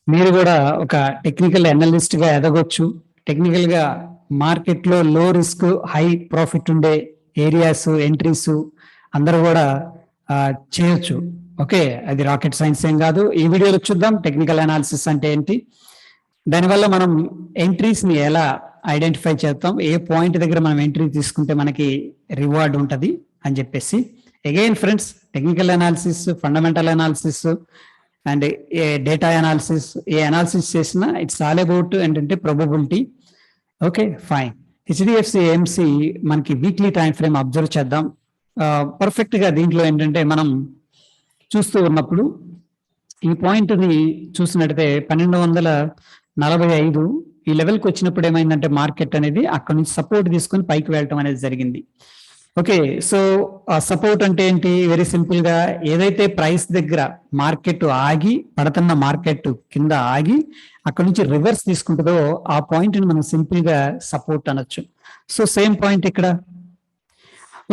మీరు కూడా ఒక టెక్నికల్ అనలిస్ట్ గా ఎదగొచ్చు. టెక్నికల్ గా మార్కెట్ లో లో రిస్క్ హై ప్రాఫిట్ ఉండే ఏరియాస్ ఎంట్రీస్ అందరూ కూడా చేయొచ్చు. ఓకే, అది రాకెట్ సైన్స్ ఏం కాదు. ఈ వీడియోలో చూద్దాం టెక్నికల్ అనాలిసిస్ అంటే ఏంటి, దానివల్ల మనం ఎంట్రీస్ ని ఎలా ఐడెంటిఫై చేస్తాం, ఏ పాయింట్ దగ్గర మనం ఎంట్రీ తీసుకుంటే మనకి రివార్డ్ ఉంటది అని చెప్పేసి. Again friends, technical analysis, fundamental analysis and A data analysis, A analysis చేసినా ఇట్స్ ఆల్ అబౌట్ ఏంటంటే probability. Okay fine. HDFC AMC మనకి వీక్లీ టైం ఫ్రేమ్ అబ్జర్వ్ చేద్దాం. పర్ఫెక్ట్ గా దీంట్లో ఏంటంటే మనం చూస్తూ ఉన్నప్పుడు ఈ పాయింట్ ని చూసినట్టయితే 1245 ఈ లెవెల్కి వచ్చినప్పుడు ఏమైందంటే మార్కెట్ అనేది అక్కడ నుంచి సపోర్ట్ తీసుకొని పైకి వెళ్ళటం అనేది జరిగింది. ఓకే, సో సపోర్ట్ అంటే ఏంటి? వెరీ సింపుల్ గా ఏదైతే ప్రైస్ దగ్గర మార్కెట్ ఆగి పడుతున్న మార్కెట్ కింద ఆగి అక్కడ నుంచి రివర్స్ తీసుకుంటుందో ఆ పాయింట్ ని మనం సింపుల్ గా సపోర్ట్ అనొచ్చు. సో సేమ్ పాయింట్ ఇక్కడ.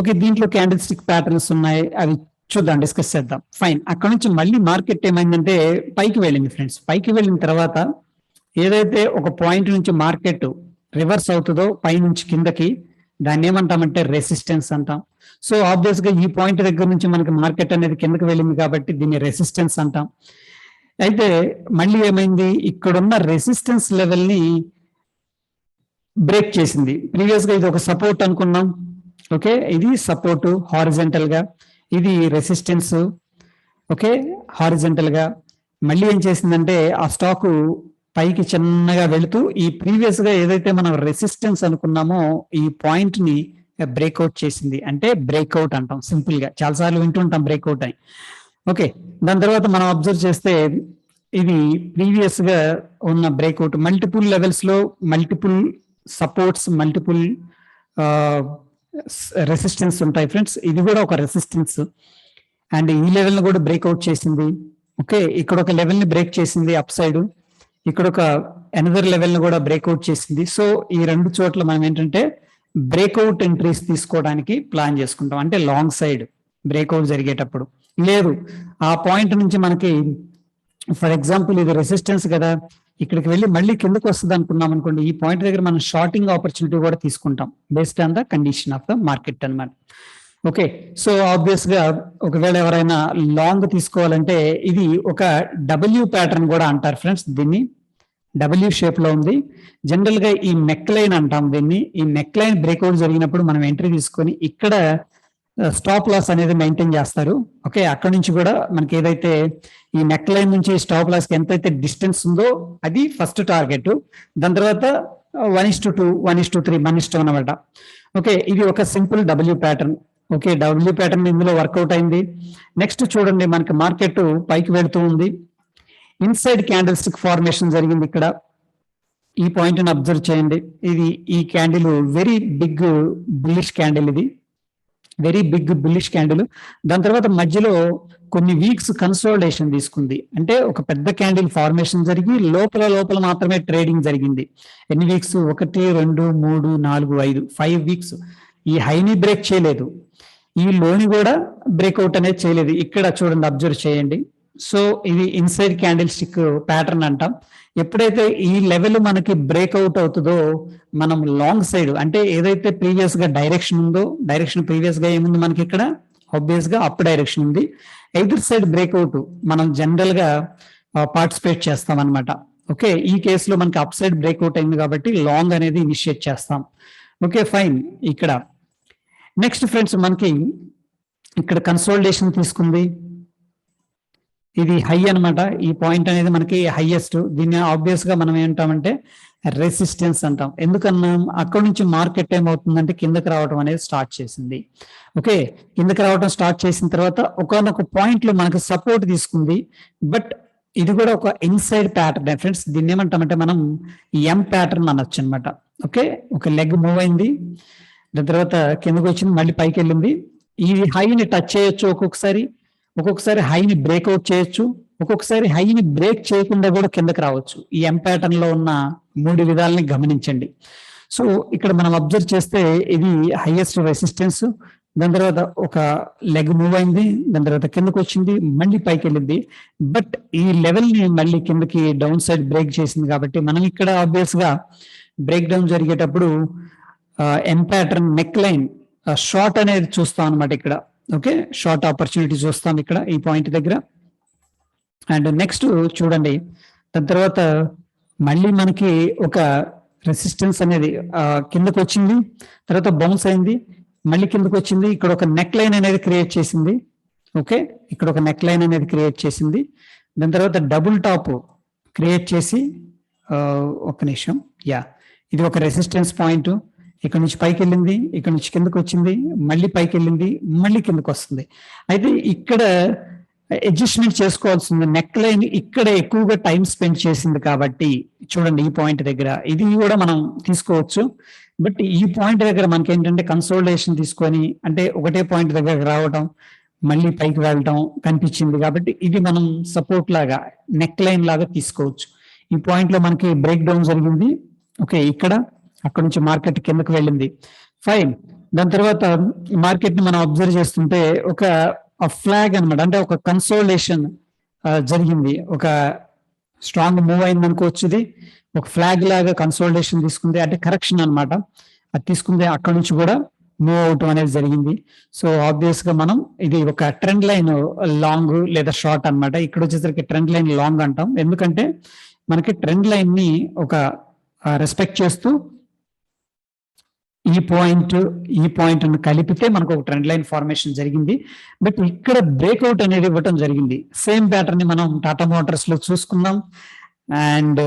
ఓకే, దీంట్లో క్యాండిల్ స్టిక్ ప్యాటర్న్స్ ఉన్నాయి, అవి చూద్దాం, డిస్కస్ చేద్దాం. ఫైన్. అక్కడ నుంచి మళ్ళీ మార్కెట్ ఏమైందంటే పైకి వెళ్ళింది ఫ్రెండ్స్. పైకి వెళ్ళిన తర్వాత ఏదైతే ఒక పాయింట్ నుంచి మార్కెట్ రివర్స్ అవుతుందో పై నుంచి కిందకి, దాన్ని ఏమంటామంటే రెసిస్టెన్స్ అంటాం. సో ఆబ్వియస్ గా ఈ పాయింట్ దగ్గర నుంచి మనకి మార్కెట్ అనేది కిందకి వెళ్ళింది కాబట్టి దీన్ని రెసిస్టెన్స్ అంటాం. అయితే మళ్ళీ ఏమైంది, ఇక్కడున్న రెసిస్టెన్స్ లెవెల్ ని బ్రేక్ చేసింది. ప్రీవియస్ గా ఇది ఒక సపోర్ట్ అనుకున్నాం. ఓకే, ఇది సపోర్ట్ హారిజంటల్ గా, ఇది రెసిస్టెన్స్. ఓకే, హారిజంటల్ గా మళ్ళీ ఏం చేసిందంటే ఆ స్టాక్ పైకి చిన్నగా వెళుతూ ఈ ప్రీవియస్ గా ఏదైతే మనం రెసిస్టెన్స్ అనుకున్నామో ఈ పాయింట్ ని బ్రేక్అవుట్ చేసింది. అంటే బ్రేక్అవుట్ అంటాం సింపుల్ గా, చాలాసార్లు వింటుంటాం బ్రేక్అవుట్ అని. ఓకే, దాని తర్వాత మనం అబ్జర్వ్ చేస్తే ఇది ప్రీవియస్ గా ఉన్న బ్రేక్అవుట్, మల్టిపుల్ లెవెల్స్ లో మల్టిపుల్ సపోర్ట్స్, మల్టిపుల్ రెసిస్టెన్స్ ఉంటాయి ఫ్రెండ్స్. ఇది కూడా ఒక రెసిస్టెన్స్ అండ్ ఈ లెవెల్ ని కూడా బ్రేక్అవుట్ చేసింది. ఓకే, ఇక్కడ ఒక లెవెల్ ని బ్రేక్ చేసింది అప్ సైడ్, ఇక్కడ ఒక అనదర్ లెవెల్ ని కూడా బ్రేక్అవుట్ చేసింది. సో ఈ రెండు చోట్ల మనం ఏంటంటే బ్రేక్అవుట్ ఎంట్రీస్ తీసుకోవడానికి ప్లాన్ చేసుకుంటాం. అంటే లాంగ్ సైడ్ బ్రేక్అవుట్ జరిగేటప్పుడు. లేదు, ఆ పాయింట్ నుంచి మనకి ఫర్ ఎగ్జాంపుల్ ఇది రెసిస్టెన్స్ కదా, ఇక్కడికి వెళ్ళి మళ్ళీ కిందకు వస్తుంది అనుకున్నాం అనుకోండి, ఈ పాయింట్ దగ్గర మనం షార్టింగ్ ఆపర్చునిటీ కూడా తీసుకుంటాం based on the condition of the market అన్నమాట. ఓకే, సో ఆబ్వియస్ గా ఒకవేళ ఎవరైనా లాంగ్ తీసుకోవాలంటే ఇది ఒక డబ్ల్యూ ప్యాటర్న్ కూడా అంటారు ఫ్రెండ్స్. దీన్ని డబ్ల్యూ షేప్ లో ఉంది. జనరల్ గా ఈ నెక్ లైన్ అంటాం దీన్ని. ఈ నెక్ లైన్ బ్రేక్అవుట్ జరిగినప్పుడు మనం ఎంట్రీ తీసుకొని ఇక్కడ స్టాప్ లాస్ అనేది మెయింటైన్ చేస్తారు. ఓకే, అక్కడ నుంచి కూడా మనకి ఏదైతే ఈ నెక్ లైన్ నుంచి స్టాప్ లాస్ కి ఎంతైతే డిస్టెన్స్ ఉందో అది ఫస్ట్ టార్గెట్. దాని తర్వాత 1:2, 1:3 మన ఇష్టం అనమాట. ఓకే, ఇది ఒక simple W pattern. Okay, W pattern ఇందులో వర్కౌట్ అయింది. నెక్స్ట్ చూడండి, మనకి మార్కెట్ పైకి వెళుతూ ఉంది. ఇన్సైడ్ క్యాండిల్ స్టిక్ ఫార్మేషన్ జరిగింది ఇక్కడ. ఈ పాయింట్ ని అబ్జర్వ్ చేయండి. ఇది ఈ candle very big bullish candle, ఇది వెరీ బిగ్ బుల్లిష్ క్యాండిల్. దాని తర్వాత మధ్యలో కొన్ని వీక్స్ కన్సోలిడేషన్ తీసుకుంది. అంటే ఒక పెద్ద క్యాండిల్ ఫార్మేషన్ జరిగి లోపల లోపల మాత్రమే ట్రేడింగ్ జరిగింది. ఎన్ని వీక్స్? 1, 2, 3, 4, 5, 5 వీక్స్. ఈ హైని బ్రేక్ చేయలేదు, ఈ లోని కూడా బ్రేక్అవుట్ అనేది చేయలేదు. ఇక్కడ చూడండి, అబ్జర్వ్ చేయండి. సో ఇది ఇన్సైడ్ క్యాండిల్ స్టిక్ ప్యాటర్న్ అంటాం. ఎప్పుడైతే ఈ లెవెల్ మనకి బ్రేక్అవుట్ అవుతుందో మనం లాంగ్ సైడ్, అంటే ఏదైతే ప్రీవియస్ గా డైరెక్షన్ ఉందో, డైరెక్షన్ ప్రీవియస్ గా ఏముంది మనకి ఇక్కడ, ఆబ్వియస్ గా అప్ డైరెక్షన్ ఉంది. ఎయిదర్ సైడ్ బ్రేక్అవుట్ మనం జనరల్ గా పార్టిసిపేట్ చేస్తాం అనమాట. ఓకే, ఈ కేసులో మనకి అప్ సైడ్ బ్రేక్అవుట్ అయింది కాబట్టి లాంగ్ అనేది ఇనిషియేట్ చేస్తాం. Okay fine. ఇక్కడ నెక్స్ట్ ఫ్రెండ్స్ మనకి ఇక్కడ కన్సోలిడేషన్ తీసుకుంది. ఇది హై అనమాట. ఈ పాయింట్ అనేది మనకి హైయెస్ట్. దీన్ని ఆబ్వియస్ గా మనం ఏంటామంటే రెసిస్టెన్స్ అంటాం. ఎందుకన్నాం? అక్కడ నుంచి మార్కెట్ ఏమవుతుందంటే కిందకి రావడం అనేది స్టార్ట్ చేసింది. ఓకే, కిందకి రావడం స్టార్ట్ చేసిన తర్వాత ఒకనొక పాయింట్ లో మనకి సపోర్ట్ తీసుకుంది. బట్ ఇది కూడా ఒక ఇన్సైడ్ ప్యాటర్న్ ఫ్రెండ్స్. దీన్ని ఏమంటామంటే మనం ఎం ప్యాటర్న్ అనొచ్చు అనమాట. ఓకే, ఒక లెగ్ మూవ్ అయింది, దాని తర్వాత కిందకి వచ్చింది, మళ్ళీ పైకి వెళ్ళింది. ఈ హైని టచ్ చేయొచ్చు ఒక్కొక్కసారి, ఒక్కొక్కసారి హైని బ్రేక్అవుట్ చేయొచ్చు, ఒక్కొక్కసారి హైని బ్రేక్ చేయకుండా కూడా కిందకి రావచ్చు. ఈ ఎం ప్యాటర్న్ లో ఉన్న 3 విధాలని గమనించండి. సో ఇక్కడ మనం అబ్జర్వ్ చేస్తే ఇది హైయెస్ట్ రెసిస్టెన్స్, దాని తర్వాత ఒక లెగ్ మూవ్ అయింది, దాని తర్వాత కిందకు వచ్చింది, మళ్ళీ పైకి వెళ్ళింది. బట్ ఈ లెవెల్ ని మళ్ళీ కిందకి డౌన్ సైడ్ బ్రేక్ చేసింది కాబట్టి మనం ఇక్కడ ఆబ్వియస్ గా బ్రేక్ డౌన్ జరిగేటప్పుడు ఎన్ ప్యాటర్న్ నెక్ లైన్ షార్ట్ అనేది చూస్తాం అనమాట ఇక్కడ. ఓకే, షార్ట్ ఆపర్చునిటీ చూస్తాం ఇక్కడ ఈ పాయింట్ దగ్గర. అండ్ నెక్స్ట్ చూడండి, దాని తర్వాత మళ్ళీ మనకి ఒక రెసిస్టెన్స్ అనేది కిందకు వచ్చింది, తర్వాత బౌన్స్ అయింది, మళ్ళీ కిందకు వచ్చింది, ఇక్కడ ఒక నెక్ లైన్ అనేది క్రియేట్ చేసింది. ఓకే, ఇక్కడ ఒక నెక్ లైన్ అనేది క్రియేట్ చేసింది. దాని తర్వాత డబుల్ టాప్ క్రియేట్ చేసి ఒక నిమిషం, యా, ఇది ఒక రెసిస్టెన్స్ పాయింట్. ఇక్కడ నుంచి పైకి వెళ్ళింది, ఇక్కడ నుంచి కిందకు వచ్చింది, మళ్ళీ పైకి వెళ్ళింది, మళ్ళీ కిందకు వస్తుంది. అయితే ఇక్కడ అడ్జస్ట్మెంట్ చేసుకోవాల్సింది. నెక్ లైన్ ఇక్కడ ఎక్కువగా టైం స్పెండ్ చేసింది కాబట్టి చూడండి ఈ పాయింట్ దగ్గర ఇది కూడా మనం తీసుకోవచ్చు. బట్ ఈ పాయింట్ దగ్గర మనకి ఏంటంటే కన్సోలిడేషన్ తీసుకొని, అంటే ఒకటే పాయింట్ దగ్గరకు రావడం, మళ్ళీ పైకి వెళ్ళటం కనిపించింది కాబట్టి ఇది మనం సపోర్ట్ లాగా నెక్ లైన్ లాగా తీసుకోవచ్చు. ఈ పాయింట్ లో మనకి బ్రేక్ డౌన్ జరిగింది. ఓకే, అక్కడ నుంచి మార్కెట్ కిందకు వెళ్ళింది, ఫైన్. దాని తర్వాత మార్కెట్ ని మనం అబ్జర్వ్ చేస్తుంటే ఒక ఫ్లాగ్ అనమాట, అంటే ఒక కన్సోలేషన్ జరిగింది, ఒక స్ట్రాంగ్ మూవ్ అయింది అనుకోవచ్చు. ఇది ఒక ఫ్లాగ్ లాగా కన్సోలేషన్ తీసుకుంది, అంటే కరెక్షన్ అనమాట, అది తీసుకుంది. అక్కడ నుంచి కూడా మూవ్ అవటం అనేది జరిగింది. సో ఆబ్వియస్ గా మనం ఇది ఒక ట్రెండ్ లైన్ లాంగ్ లేదా షార్ట్ అనమాట. ఇక్కడ వచ్చేసరికి ట్రెండ్ లైన్ లాంగ్ అంటాం, ఎందుకంటే మనకి ట్రెండ్ లైన్ ని ఒక రెస్పెక్ట్ చేస్తూ ఈ పాయింట్ కలిపితే మనకు ఒక ట్రెండ్ లైన్ ఫార్మేషన్ జరిగింది. బట్ ఇక్కడ బ్రేక్అవుట్ అనేది ఇవ్వటం జరిగింది. సేమ్ ప్యాటర్న్ ని మనం టాటా మోటార్స్ లో చూసుకున్నాం, అండ్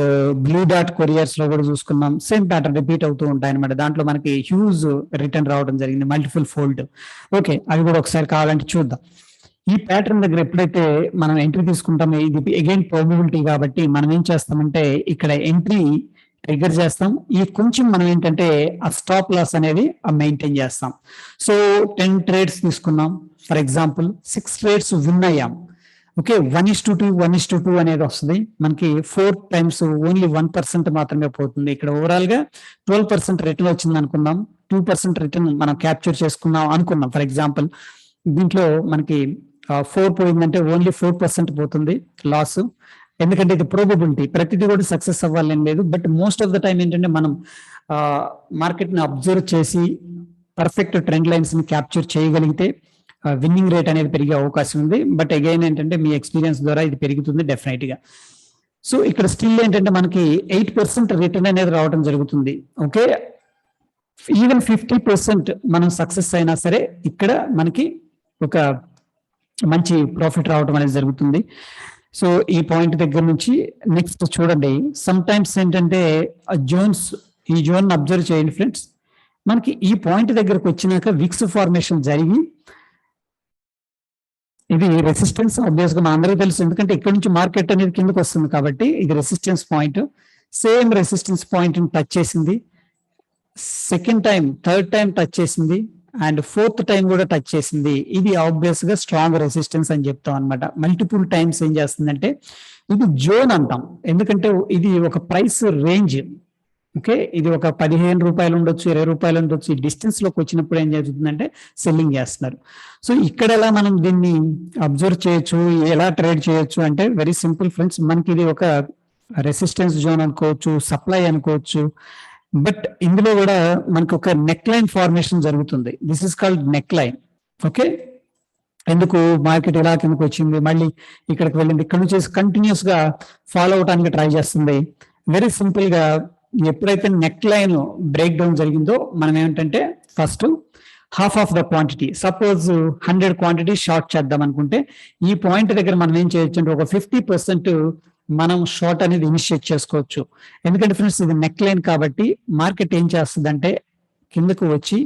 బ్లూ డాట్ కొరియర్స్ లో కూడా చూసుకున్నాం. సేమ్ ప్యాటర్న్ రిపీట్ అవుతూ ఉంటాయి అనమాట. దాంట్లో మనకి హ్యూజ్ రిటర్న్ రావడం జరిగింది, మల్టిపుల్ ఫోల్డ్. ఓకే, అవి కూడా ఒకసారి కావాలంటే చూద్దాం. ఈ ప్యాటర్న్ దగ్గర ఎప్పుడైతే మనం ఎంట్రీ తీసుకుంటామో, ఇది అగైన్ ప్రాబబిలిటీ కాబట్టి మనం ఏం చేస్తామంటే ఇక్కడ ఎంట్రీ ట్రిగర్ చేస్తాం. ఈ కొంచెం మనం ఏంటంటే ఆ స్టాప్ లాస్ అనేది మెయింటైన్ చేస్తాం. సో 10 ట్రేడ్స్ తీసుకున్నాం ఫర్ ఎగ్జాంపుల్, 6 ట్రేడ్స్ విన్ అయ్యాం. ఓకే, 1:2 1:2 అనేది వస్తుంది మనకి. 4 టైమ్స్ ఓన్లీ 1% మాత్రమే పోతుంది. ఇక్కడ ఓవరాల్ గా 12% రిటర్న్ వచ్చింది అనుకుందాం, 2% రిటర్న్ మనం క్యాప్చర్ చేసుకున్నాం అనుకున్నాం ఫర్ ఎగ్జాంపుల్. దీంట్లో మనకి 4 పోయిందంటే ఓన్లీ 4% పోతుంది లాస్, ఎందుకంటే ఇది ప్రోబబిలిటీ. ప్రతిదీ కూడా సక్సెస్ అవ్వాలని లేదు, but most of the time ఏంటంటే మనం మార్కెట్ ని అబ్జర్వ్ చేసి పర్ఫెక్ట్ ట్రెండ్ లైన్స్ ని క్యాప్చర్ చేయగలిగితే విన్నింగ్ రేట్ అనేది పెరిగే అవకాశం ఉంది. బట్ అగైన్ ఏంటంటే మీ ఎక్స్పీరియన్స్ ద్వారా ఇది పెరుగుతుంది డెఫినెట్ గా. సో ఇక్కడ స్టిల్ ఏంటంటే మనకి 8% రిటర్న్ అనేది రావడం జరుగుతుంది. ఓకే, ఈవెన్ 50% మనం సక్సెస్ అయినా సరే ఇక్కడ మనకి ఒక మంచి ప్రాఫిట్ రావడం అనేది జరుగుతుంది. సో ఈ పాయింట్ దగ్గర నుంచి నెక్స్ట్ చూడండి, సమ్ టైమ్స్ ఏంటంటే ఈ జోన్ అబ్జర్వ్ చేయండి ఫ్రెండ్స్. మనకి ఈ పాయింట్ దగ్గరకు వచ్చినాక విక్స్ ఫార్మేషన్ జరిగి ఇది రెసిస్టెన్స్ ఆబ్వియస్ గా మన అందరికీ తెలుసు, ఎందుకంటే ఇక్కడ నుంచి మార్కెట్ అనేది కిందకు వస్తుంది కాబట్టి ఇది resistance point. Same resistance point touch చేసింది, second time, third time touch చేసింది, అండ్ 4th టైం కూడా టచ్ చేసింది. ఇది ఆబ్వియస్ గా స్ట్రాంగ్ రెసిస్టెన్స్ అని చెప్తాం అనమాట. మల్టిపుల్ టైమ్స్ ఏం చేస్తుందంటే ఇది జోన్ అంటాం, ఎందుకంటే ఇది ఒక ప్రైస్ రేంజ్. ఓకే, ఇది ఒక 15 రూపాయలు ఉండొచ్చు, 20 రూపాయలు ఉండొచ్చు. ఈ డిస్టెన్స్ లోకి వచ్చినప్పుడు ఏం జరుగుతుందంటే సెల్లింగ్ చేస్తున్నారు. సో ఇక్కడ ఎలా మనం దీన్ని అబ్జర్వ్ చేయొచ్చు, ఎలా ట్రేడ్ చేయొచ్చు అంటే వెరీ సింపుల్ ఫ్రెండ్స్. మనకి ఇది ఒక రెసిస్టెన్స్ జోన్ అనుకోవచ్చు, సప్లై అనుకోవచ్చు, బట్ ఇందులో కూడా మనకు ఒక నెక్ లైన్ ఫార్మేషన్ జరుగుతుంది. This is called neck line. Okay, ఎందుకు మార్కెట్ ఎలా కిందకు వచ్చింది, మళ్ళీ ఇక్కడికి వెళ్ళింది, ఇక్కడ నుంచి కంటిన్యూస్ గా ఫాలో అవడానికి ట్రై చేస్తుంది. వెరీ సింపుల్ గా ఎప్పుడైతే నెక్ లైన్ బ్రేక్ డౌన్ జరిగిందో మనం ఏమిటంటే first half of the quantity, suppose 100 quantity short చేద్దాం అనుకుంటే ఈ పాయింట్ దగ్గర మనం ఏం చేయొచ్చు అంటే ఒక 50% మనం షార్ట్ అనేది ఇనిషియేట్ చేసుకోవచ్చు. ఎందుకంటే ఫ్రెండ్స్ ఇది నెక్ లైన్ కాబట్టి మార్కెట్ ఏం చేస్తుందంటే కిందకు వచ్చి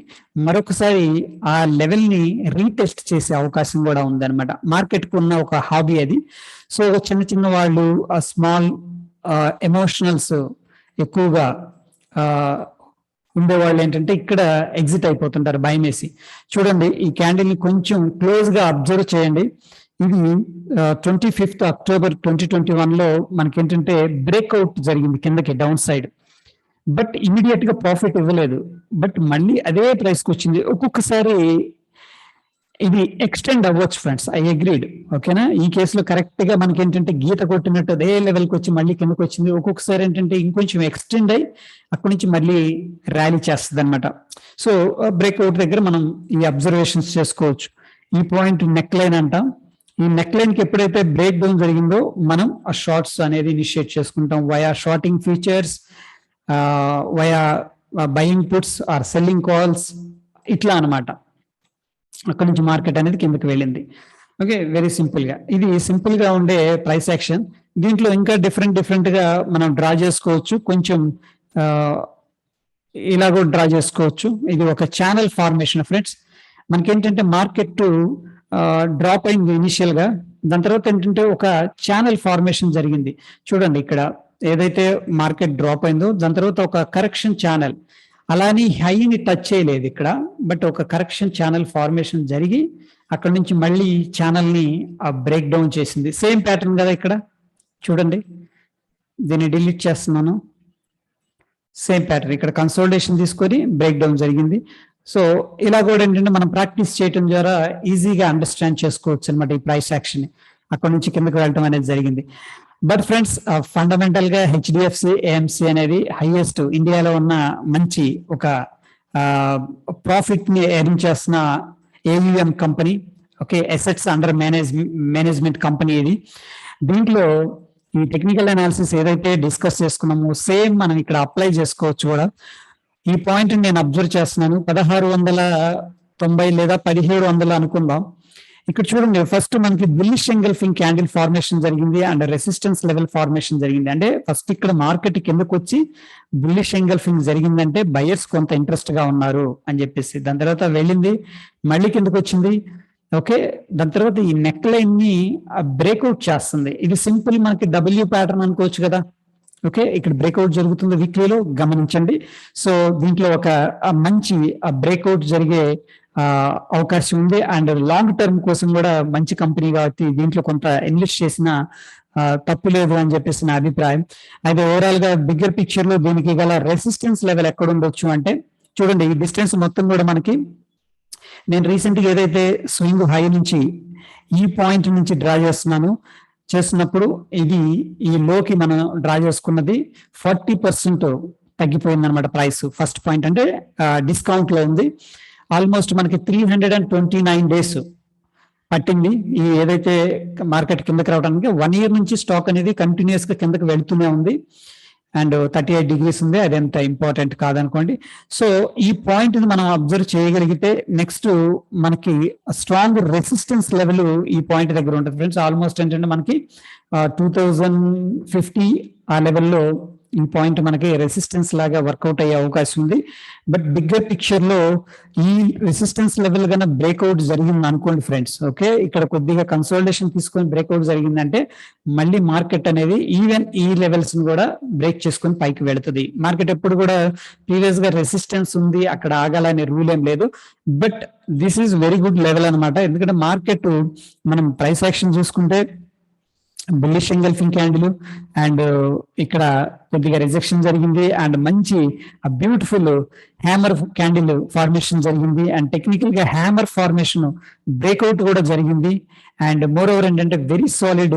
మరొకసారి ఆ లెవెల్ ని రీటెస్ట్ చేసే అవకాశం కూడా ఉందన్నమాట. మార్కెట్ కు ఉన్న ఒక హాబీ అది. సో చిన్న చిన్న వాళ్ళు స్మాల్ ఎమోషనల్స్ ఎక్కువగా ఉండేవాళ్ళు ఏంటంటే ఇక్కడ ఎగ్జిట్ అయిపోతుంటారు భయం వేసి. చూడండి ఈ క్యాండిల్ ని కొంచెం క్లోజ్ గా అబ్జర్వ్ చేయండి. ఇది 25th అక్టోబర్ 2021 లో మనకి ఏంటంటే బ్రేక్అవుట్ జరిగింది కిందకి డౌన్ సైడ్, బట్ ఇమీడియట్ గా ప్రాఫిట్ ఇవ్వలేదు, బట్ మళ్ళీ అదే ప్రైస్ కి వచ్చింది. ఒక్కొక్కసారి ఇది ఎక్స్టెండ్ అవ్వచ్చు ఫ్రెండ్స్, ఐ అగ్రీడ్. ఓకేనా, ఈ కేసులో కరెక్ట్ గా మనకి ఏంటంటే గీత కొట్టినట్టు అదే లెవెల్కి వచ్చి మళ్ళీ కిందకి వచ్చింది. ఒక్కొక్కసారి ఏంటంటే ఇంకొంచెం ఎక్స్టెండ్ అయ్యి అక్కడి నుంచి మళ్ళీ ర్యాలీ చేస్తుంది అనమాట. సో బ్రేక్అవుట్ దగ్గర మనం ఈ అబ్జర్వేషన్స్ చేసుకోవచ్చు. ఈ పాయింట్ నెక్ లైన్ అంటాం. ఈ నెక్ లైన్ కి ఎప్పుడైతే బ్రేక్ డౌన్ జరిగిందో మనం ఆ షార్ట్స్ అనేది ఇనిషియేట్ చేసుకుంటాం via shorting features, via buying puts are selling calls, ఇట్లా అనమాట. అక్కడ నుంచి మార్కెట్ అనేది కిందకి వెళ్ళింది. ఓకే, వెరీ సింపుల్ గా ఇది సింపుల్ గా ఉండే ప్రైస్ యాక్షన్. దీంట్లో ఇంకా డిఫరెంట్ గా మనం డ్రా చేసుకోవచ్చు. కొంచెం ఇలా కూడా డ్రా చేసుకోవచ్చు. ఇది ఒక ఛానల్ ఫార్మేషన్ ఫ్రెండ్స్. మనకేంటంటే మార్కెట్ డ్రాప్ అయింది ఇనిషియల్ గా, దాని తర్వాత ఏంటంటే ఒక ఛానల్ ఫార్మేషన్ జరిగింది. చూడండి ఇక్కడ ఏదైతే మార్కెట్ డ్రాప్ అయిందో దాని తర్వాత ఒక కరెక్షన్ ఛానల్, అలాని హైని టచ్ చేయలేదు ఇక్కడ, బట్ ఒక కరెక్షన్ ఛానల్ ఫార్మేషన్ జరిగి అక్కడ నుంచి మళ్ళీ ఛానల్ ని బ్రేక్ డౌన్ చేసింది. సేమ్ ప్యాటర్న్ కదా ఇక్కడ చూడండి. దీన్ని డిలీట్ చేస్తున్నాను. సేమ్ ప్యాటర్న్ ఇక్కడ కన్సోలిడేషన్ తీసుకొని బ్రేక్ డౌన్ జరిగింది. సో ఇలా కూడా ఏంటంటే మనం ప్రాక్టీస్ చేయడం ద్వారా ఈజీగా అండర్స్టాండ్ చేసుకోవచ్చు అనమాట ఈ ప్రైస్ యాక్షన్. అక్కడ నుంచి కిందకి వెళ్ళటం అనేది జరిగింది. బట్ ఫ్రెండ్స్ ఫండమెంటల్ గా హెచ్డిఎఫ్సి ఏఎంసి అనేది హైయెస్ట్ ఇండియాలో ఉన్న మంచి ఒక ప్రాఫిట్ ని ఎర్న్ చేస్తున్న AUM company. Okay, assets under management company ఇది. దీంట్లో ఈ టెక్నికల్ అనాలిసిస్ ఏదైతే డిస్కస్ చేసుకున్నామో సేమ్ మనం ఇక్కడ అప్లై చేసుకోవచ్చు కూడా. ఈ పాయింట్ నేను అబ్జర్వ్ చేస్తున్నాను. 1690 లేదా 1700 అనుకుందాం. ఇక్కడ చూడండి, ఫస్ట్ మనకి బుల్లిష్ ఎంగల్ఫింగ్ క్యాండిల్ ఫార్మేషన్ జరిగింది అండ్ రెసిస్టెన్స్ లెవెల్ ఫార్మేషన్ జరిగింది. అంటే ఫస్ట్ ఇక్కడ మార్కెట్ కిందకు వచ్చి బుల్లిష్ ఎంగల్ఫింగ్ జరిగిందంటే బయర్స్ కొంత ఇంట్రెస్ట్ గా ఉన్నారు అని చెప్పేసి, దాని తర్వాత వెళ్ళింది మళ్ళీ కిందకు వచ్చింది. ఓకే, దాని తర్వాత ఈ నెక్ లైన్ ని బ్రేక్అవుట్ చేస్తుంది. ఇది సింపుల్ మనకి డబ్ల్యూ ప్యాటర్న్ అనుకోవచ్చు కదా. ఓకే, ఇక్కడ బ్రేక్అవుట్ జరుగుతుంది వీక్లీలో గమనించండి. సో దీంట్లో ఒక మంచి బ్రేక్అవుట్ జరిగే అవకాశం ఉంది. అండ్ లాంగ్ టర్మ్ కోసం కూడా మంచి కంపెనీ కాబట్టి దీంట్లో కొంత ఇన్వెస్ట్ చేసిన తప్పు లేదు అని చెప్పేసి నా అభిప్రాయం. అయితే ఓవరాల్ గా బిగ్గర్ పిక్చర్ లో దీనికి గల రెసిస్టెన్స్ లెవెల్ ఎక్కడ ఉండొచ్చు అంటే చూడండి, ఈ డిస్టెన్స్ మొత్తం కూడా మనకి నేను రీసెంట్ గా ఏదైతే స్వింగ్ హై నుంచి ఈ పాయింట్ నుంచి డ్రా చేస్తున్నప్పుడు ఇది ఈ లోకి మనం డ్రా చేసుకున్నది 40% తగ్గిపోయింది అనమాట ప్రైస్. ఫస్ట్ పాయింట్ అంటే డిస్కౌంట్ లో ఉంది. ఆల్మోస్ట్ మనకి 329 డేస్ పట్టింది ఈ ఏదైతే మార్కెట్ కిందకి రావడానికి. 1 year నుంచి స్టాక్ అనేది కంటిన్యూస్ గా కిందకి వెళ్తూనే ఉంది. అండ్ 38 degrees ఉంది, అదంత ఇంపార్టెంట్ కాదనుకోండి. సో ఈ పాయింట్ ని మనం అబ్జర్వ్ చేయగలిగితే నెక్స్ట్ మనకి స్ట్రాంగ్ రెసిస్టెన్స్ లెవెల్ ఈ పాయింట్ దగ్గర ఉంటుంది ఫ్రెండ్స్. ఆల్మోస్ట్ ఏంటంటే మనకి 2050 ఆ లెవెల్లో ఈ పాయింట్ మనకి రెసిస్టెన్స్ లాగా వర్కౌట్ అయ్యే అవకాశం ఉంది. బట్ బిగ్గర్ పిక్చర్ లో ఈ రెసిస్టెన్స్ లెవెల్ కన్నా బ్రేక్అవుట్ జరిగింది అనుకోండి ఫ్రెండ్స్. ఓకే, ఇక్కడ కొద్దిగా కన్సోలిడేషన్ తీసుకొని బ్రేక్అవుట్ జరిగిందంటే మళ్ళీ మార్కెట్ అనేది ఈవెన్ ఈ లెవెల్స్ ని కూడా బ్రేక్ చేసుకొని పైకి వెళుతుంది. మార్కెట్ ఎప్పుడు కూడా ప్రీవియస్ గా రెసిస్టెన్స్ ఉంది అక్కడ ఆగాలనే రూల్ ఏం లేదు. But this is very good level అనమాట. ఎందుకంటే మార్కెట్ మనం ప్రైస్ యాక్షన్ చూసుకుంటే బుల్లిష్ ఎంగల్ఫింగ్ క్యాండిల్ అండ్ ఇక్కడ కొద్దిగా రిజెక్షన్ జరిగింది అండ్ మంచి బ్యూటిఫుల్ హ్యామర్ క్యాండిల్ ఫార్మేషన్ జరిగింది అండ్ టెక్నికల్ గా హ్యామర్ ఫార్మేషన్ బ్రేక్అవుట్ కూడా జరిగింది. అండ్ మోర్ ఓవర్ ఏంటంటే very solid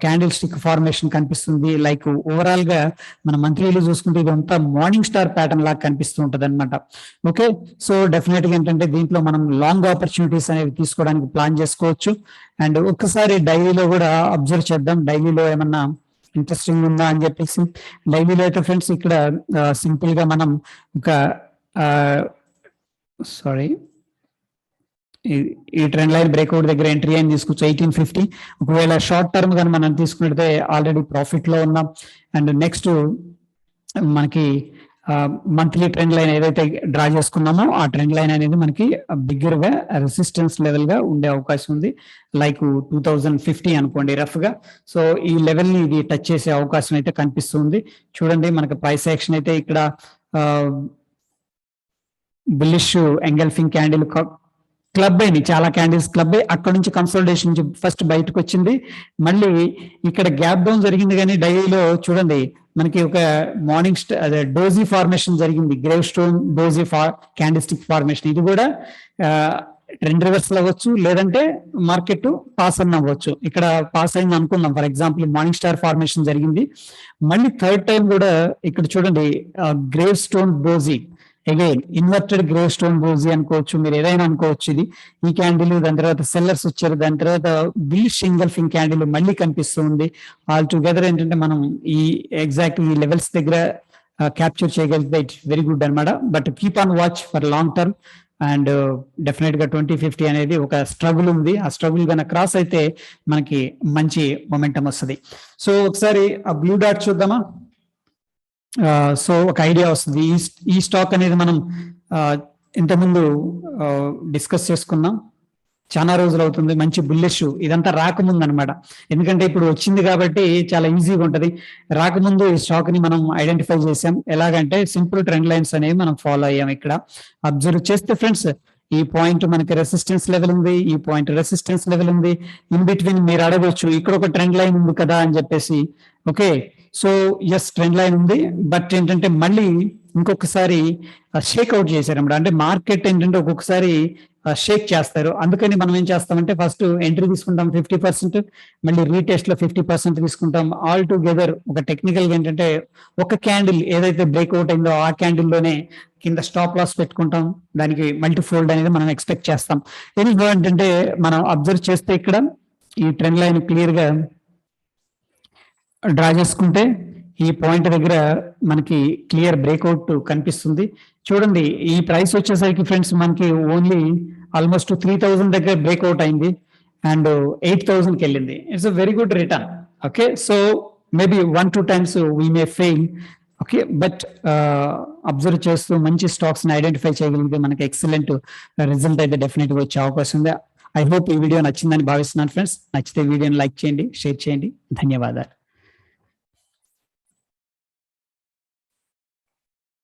candle stick formation కనిపిస్తుంది. లైక్ ఓవరాల్ గా మన మంత్లీలో చూసుకుంటే ఇదంతా మార్నింగ్ స్టార్ ప్యాటర్న్ లాగా కనిపిస్తూ ఉంటది అనమాట. ఓకే, సో డెఫినెట్ గా ఏంటంటే దీంట్లో మనం లాంగ్ ఆపర్చునిటీస్ అనేవి తీసుకోవడానికి ప్లాన్ చేసుకోవచ్చు. అండ్ ఒక్కసారి డైలీలో కూడా అబ్జర్వ్ చేద్దాం, డైలీలో ఏమన్నా ఇంట్రెస్టింగ్ ఉందా అని చెప్పేసి. డైలీలో అయితే ఫ్రెండ్స్ ఇక్కడ సింపుల్ గా మనం ఒక సారీ ఈ ట్రెండ్ లైన్ బ్రేక్అవుట్ దగ్గర ఎంట్రీ అని తీసుకోవచ్చు 1850. ఒకవేళ షార్ట్ టర్మ్ కానీ మనం తీసుకున్నట్టే ఆల్రెడీ ప్రాఫిట్ లో ఉన్నాం. అండ్ నెక్స్ట్ మనకి మంత్లీ ట్రెండ్ లైన్ ఏదైతే డ్రా చేసుకున్నామో ఆ ట్రెండ్ లైన్ అనేది మనకి బిగ్గర్ గా రెసిస్టెన్స్ లెవెల్ గా ఉండే అవకాశం ఉంది. లైక్ 2050 అనుకోండి రఫ్ గా. సో ఈ లెవెల్ ని ఇది టచ్ చేసే అవకాశం అయితే కనిపిస్తుంది. చూడండి మనకి ప్రైస్ యాక్షన్ అయితే ఇక్కడ బుల్లిష్ ఎంగల్ఫింగ్ క్యాండిల్ క్లబ్ అయింది, చాలా క్యాండిల్స్ క్లబ్ అయ్యి అక్కడ నుంచి కన్సోలిడేషన్ నుంచి ఫస్ట్ బయటకు వచ్చింది. మళ్ళీ ఇక్కడ గ్యాప్ డౌన్ జరిగింది. కానీ డైలీలో చూడండి మనకి ఒక మార్నింగ్ అదే డోజీ ఫార్మేషన్ జరిగింది, grave stone doji candle stick formation. ఇది కూడా ట్రెండ్ రివర్సల్ అవ్వచ్చు, లేదంటే మార్కెట్ పాస్ అన్న అవ్వచ్చు. ఇక్కడ పాస్ అయింది అనుకుందాం. For example morning star formation జరిగింది, మళ్ళీ థర్డ్ టైం కూడా ఇక్కడ చూడండి gravestone doji, again inverted gravestone doji అనుకోవచ్చు, మీరు ఏదైనా అనుకోవచ్చు. ఇది ఈ క్యాండిల్, దాని తర్వాత సెల్లర్స్ వచ్చారు, దాని తర్వాత బిల్ ఇంగల్ఫింగ్ క్యాండిల్ మళ్ళీ కనిపిస్తుంది. ఆల్ టుగెదర్ ఏంటంటే మనం ఈ ఎగ్జాక్ట్ ఈ లెవెల్స్ దగ్గర క్యాప్చర్ చేయగలిగితే ఇట్స్ వెరీ గుడ్ అనమాట. But keep on watch for long term. And definite గా 2050 అనేది ఒక స్ట్రగుల్ ఉంది. ఆ స్ట్రగుల్ కనుక క్రాస్ అయితే మనకి మంచి మొమెంటం వస్తుంది. సో ఒకసారి ఆ బ్లూ డాట్ చూద్దామా. సో ఒక ఐడియా వస్తుంది. ఈ స్టాక్ అనేది మనం ఇంతకుముందు డిస్కస్ చేసుకున్నాం. చాలా రోజులు అవుతుంది. మంచి బుల్లిష్ ఇదంతా రాకముందు అనమాట. ఎందుకంటే ఇప్పుడు వచ్చింది కాబట్టి చాలా ఈజీగా ఉంటది. రాకముందు ఈ స్టాక్ ని మనం ఐడెంటిఫై చేసాం. ఎలాగంటే సింపుల్ ట్రెండ్ లైన్స్ అనేవి మనం ఫాలో అయ్యాం. ఇక్కడ అబ్జర్వ్ చేస్తే ఫ్రెండ్స్, ఈ పాయింట్ మనకి రెసిస్టెన్స్ లెవెల్ ఉంది, ఈ పాయింట్ రెసిస్టెన్స్ లెవెల్ ఉంది. ఇన్ బిట్వీన్ మీరు అడగొచ్చు ఇక్కడ ఒక ట్రెండ్ లైన్ ఉంది కదా అని చెప్పేసి. Okay, so yes trend line ఉంది, బట్ ఏంటంటే మళ్ళీ ఇంకొకసారి షేక్అవుట్ చేశారన్నమాట. అంటే మార్కెట్ ఏంటంటే ఒక్కొక్కసారి షేక్ చేస్తారు. అందుకని మనం ఏం చేస్తామంటే ఫస్ట్ ఎంట్రీ తీసుకుంటాం 50%, మళ్ళీ రీటెస్ట్ లో 50% తీసుకుంటాం. ఆల్ టుగెదర్ ఒక టెక్నికల్ గా ఏంటంటే ఒక క్యాండిల్ ఏదైతే బ్రేక్అవుట్ అయిందో ఆ క్యాండిల్ లోనే కింద స్టాప్ లాస్ పెట్టుకుంటాం. దానికి మల్టీ ఫోల్డ్ అనేది మనం ఎక్స్పెక్ట్ చేస్తాం. ఎందుకు ఏంటంటే మనం అబ్జర్వ్ చేస్తే ఇక్కడ ఈ ట్రెండ్ లైన్ క్లియర్ గా డ్రా చేసుకుంటే ఈ పాయింట్ దగ్గర మనకి క్లియర్ బ్రేక్అవుట్ కనిపిస్తుంది. చూడండి ఈ ప్రైస్ వచ్చేసరికి ఫ్రెండ్స్ మనకి ఓన్లీ ఆల్మోస్ట్ 3000 దగ్గర బ్రేక్అవుట్ అయింది అండ్ 8000 కి వెళ్ళింది. It's a very good return. Okay, so maybe 1-2 times we may fail. Okay, but observe చేస్తూ మంచి స్టాక్స్ ని ఐడెంటిఫై చేయగలిగితే మనకి ఎక్సలెంట్ రిజల్ట్ అయితే డెఫినెట్ గా వచ్చే అవకాశం ఉంది. ఐ హోప్ ఈ వీడియో నచ్చిందని భావిస్తున్నాను ఫ్రెండ్స్. నచ్చితే వీడియోని లైక్ చేయండి, షేర్ చేయండి. ధన్యవాదాలు.